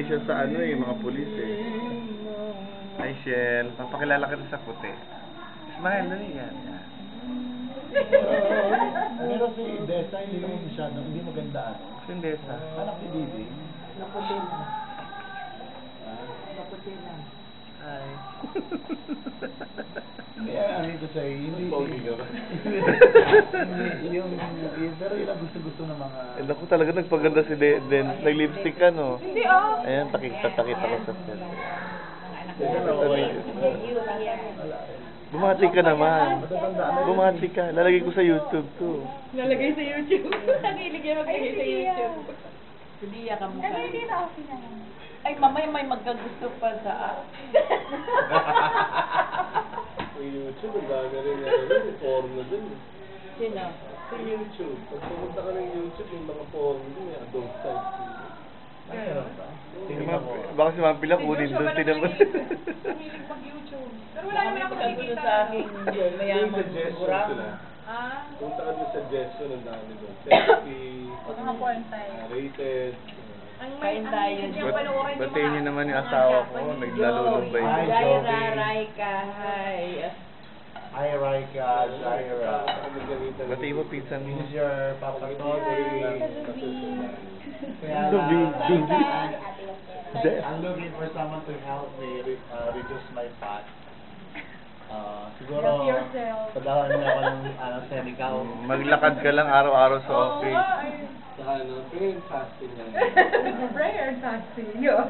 siya sa ano eh, mga pulis eh. Hi, Shell. Papakilala kita sa puti. Smile, dali yan. Pero si Desa, hindi naman masyado, hindi maganda ano. Si Desa. Anak ni Didi. Naputi lang. Naputi lang. Hi. Hindi, ano ko sa'yo, hindi. Pero yun ang gusto-gusto ng mga... Naku, talaga nagpaganda si Den. Nag-lipstick ka, no? Hindi ah. Ayan, takita ko sa set. Bumati ka naman. Bumati ka. Lalagay ko sa YouTube to. Lalagay sa YouTube. Nakilig yan maglagay sa YouTube. Hindi ka mukha. Hindi na okay na lang. Ay, mamaya may magkagusto pa sa... Sa YouTube, ang dami rin yung porno dun. Sino? Sa YouTube. Pag pumunta ka ng YouTube, yung mga porno dun, may adult size. Baka si Ma'am Pila kunin doon. Tinan mo. Mahilig mag-YouTube. Pero wala naman ako Magkagusto nakikita. sa akin. Mayamang kurang. Ah? Punta ka dun suggestion, ang dami dun. Selfie, Mga porn type. rated. Ang Kain tayo. yung panoorin yung Batiin niyo mga- naman yung mga asawa ko. Japanese. Naglalulumbay. Hi, Jaira, Joey. Raika, hi. Hi, Raika, Jaira. Batiin mo pizza This mo. is your Papa Tony. Kaya Lubi, lubi. I'm looking for someone to help me reduce my fat. Siguro, Help yourself. padawan niya ako ng Senecal. Maglakad ka lang araw-araw sa office. Saka ano, prayer and fasting yan. Prayer and fasting. Yun.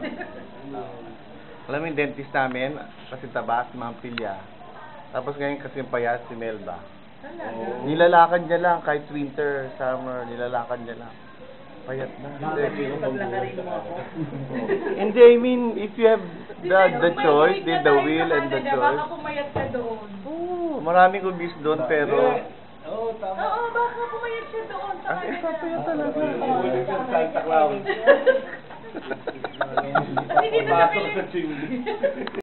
Alam mo yung dentist namin, kasi taba, si Ma'am Pilya. Tapos ngayon kasi payat si Melba. Nilalakad niya lang, kahit winter, summer, nilalakad niya lang. Payat na. Paglakarin mo ako. Hindi, I mean, if you have the choice, the will and the Baka choice. pumayat ka doon. Oo, maraming ubis doon, pero... Oo, tama. Oo, baka pumayat siya doon sa As Canada. papayat talaga. Ulit yung Santa Claus. Hindi dito sa Pasok sa chimney.